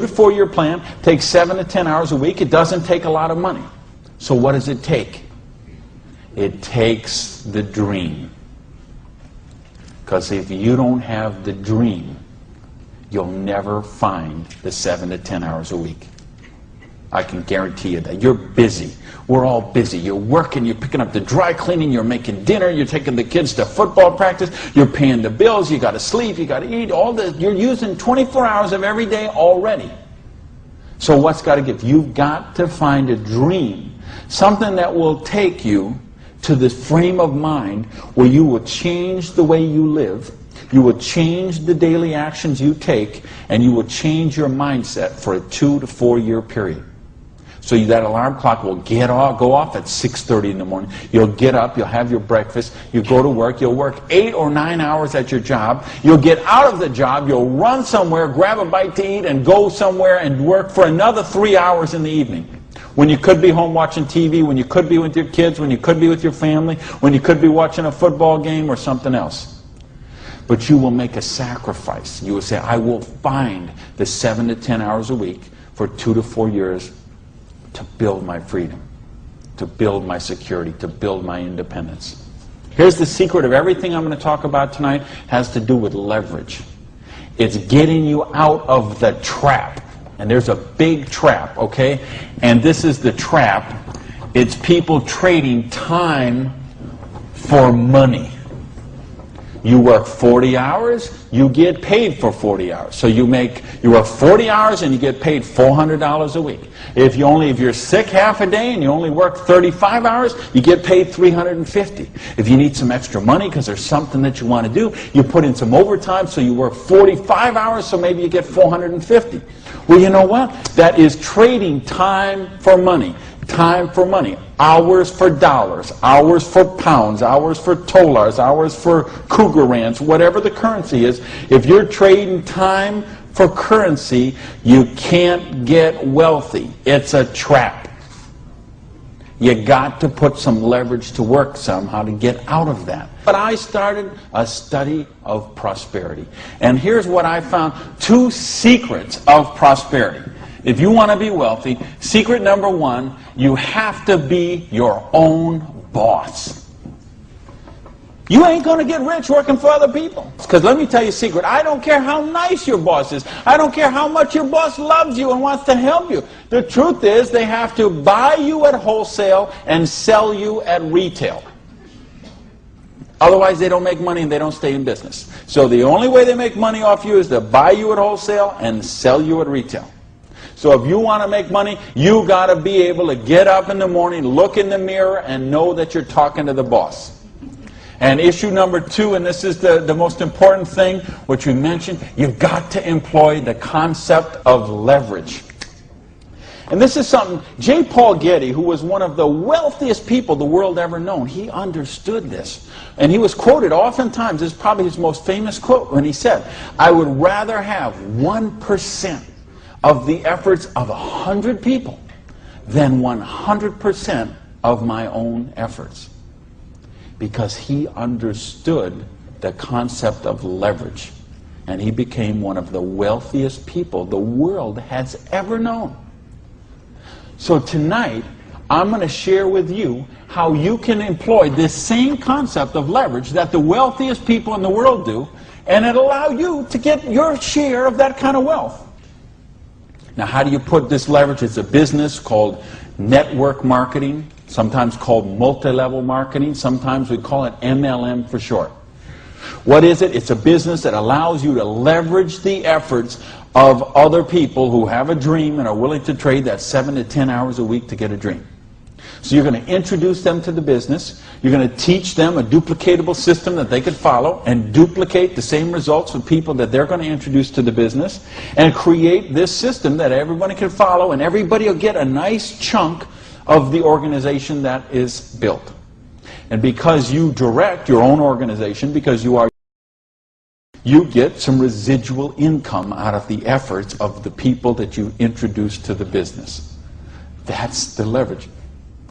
to 4 year plan, takes 7 to 10 hours a week. It doesn't take a lot of money. So what does it take? It takes the dream. Because if you don't have the dream, you'll never find the 7 to 10 hours a week. I can guarantee you that. You're busy. We're all busy. You're working, you're picking up the dry cleaning, you're making dinner, you're taking the kids to football practice, you're paying the bills, you got to sleep, you got to eat, all this. You're using 24 hours of every day already. So what's got to give? You've got to find a dream, something that will take you to this frame of mind where you will change the way you live, you will change the daily actions you take, and you will change your mindset for a 2 to 4 year period. So that alarm clock will go off at 6:30 in the morning. You'll get up, you'll have your breakfast, you go to work, you'll work 8 or 9 hours at your job, you'll get out of the job, you'll run somewhere, grab a bite to eat, and go somewhere and work for another 3 hours in the evening. When you could be home watching TV, when you could be with your kids, when you could be with your family, when you could be watching a football game or something else. But you will make a sacrifice. You will say, I will find the 7 to 10 hours a week for 2 to 4 years to build my freedom, to build my security, to build my independence. Here's the secret of everything I'm going to talk about tonight. Has to do with leverage. It's getting you out of the trap. And there's a big trap, okay? And this is the trap. It's people trading time for money. You work 40 hours, you get paid for 40 hours. So you work 40 hours and you get paid $400 a week. If you're sick half a day and you only work 35 hours, you get paid $350. If you need some extra money because there's something that you want to do, you put in some overtime, so you work 45 hours, so maybe you get $450. Well, you know what? That is trading time for money. Time for money. Hours for dollars, hours for pounds, hours for dollars, hours for cougar rands, whatever the currency is. If you're trading time for currency, you can't get wealthy. It's a trap. You got to put some leverage to work somehow to get out of that. But I started a study of prosperity. And here's what I found. 2 secrets of prosperity. If you want to be wealthy, secret number 1, you have to be your own boss. You ain't going to get rich working for other people. Because let me tell you a secret. I don't care how nice your boss is. I don't care how much your boss loves you and wants to help you. The truth is they have to buy you at wholesale and sell you at retail. Otherwise they don't make money and they don't stay in business. So the only way they make money off you is to buy you at wholesale and sell you at retail. So if you want to make money, you got to be able to get up in the morning, look in the mirror, and know that you're talking to the boss. And issue number 2, and this is the most important thing, which we mentioned, you've got to employ the concept of leverage. And this is something, J. Paul Getty, who was one of the wealthiest people the world ever known, he understood this. And he was quoted oftentimes, this is probably his most famous quote, when he said, I would rather have 1% of the efforts of 100 people than 100% of my own efforts. Because he understood the concept of leverage. And he became one of the wealthiest people the world has ever known. So tonight, I'm going to share with you how you can employ this same concept of leverage that the wealthiest people in the world do, and it'll allow you to get your share of that kind of wealth. Now, how do you put this leverage? It's a business called network marketing, sometimes called multi-level marketing. Sometimes we call it MLM for short. What is it? It's a business that allows you to leverage the efforts of other people who have a dream and are willing to trade that 7 to 10 hours a week to get a dream. So you're going to introduce them to the business. You're going to teach them a duplicatable system that they could follow and duplicate the same results with people that they're going to introduce to the business, and create this system that everybody can follow, and everybody will get a nice chunk of the organization that is built. And because you direct your own organization, because you get some residual income out of the efforts of the people that you introduce to the business. That's the leverage.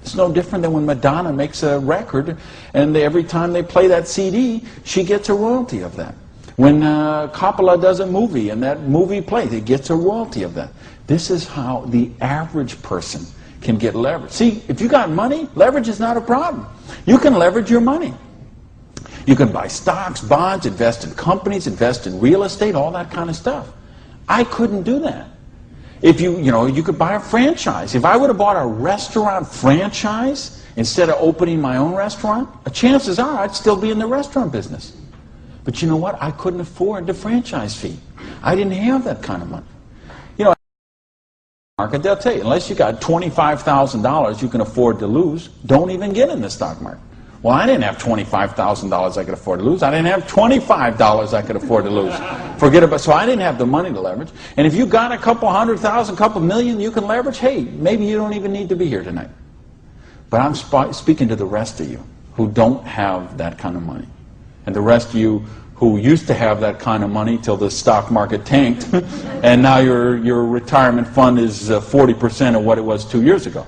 It's no different than when Madonna makes a record and every time they play that CD, she gets a royalty of that. When Coppola does a movie and that movie plays, it gets a royalty of that. This is how the average person can get leverage. See, if you got money, leverage is not a problem. You can leverage your money. You can buy stocks, bonds, invest in companies, invest in real estate, all that kind of stuff. I couldn't do that. If you could buy a franchise. If I would have bought a restaurant franchise instead of opening my own restaurant, chances are I'd still be in the restaurant business. But you know what? I couldn't afford the franchise fee. I didn't have that kind of money. You know, market, they'll tell you, unless you got $25,000 you can afford to lose, don't even get in the stock market. Well, I didn't have $25,000 I could afford to lose. I didn't have $25 I could afford to lose. Forget about. So I didn't have the money to leverage. And if you got a couple $100,000, couple million you can leverage, hey, maybe you don't even need to be here tonight. But I'm speaking to the rest of you who don't have that kind of money. And the rest of you who used to have that kind of money till the stock market tanked, and now your retirement fund is 40% of what it was 2 years ago.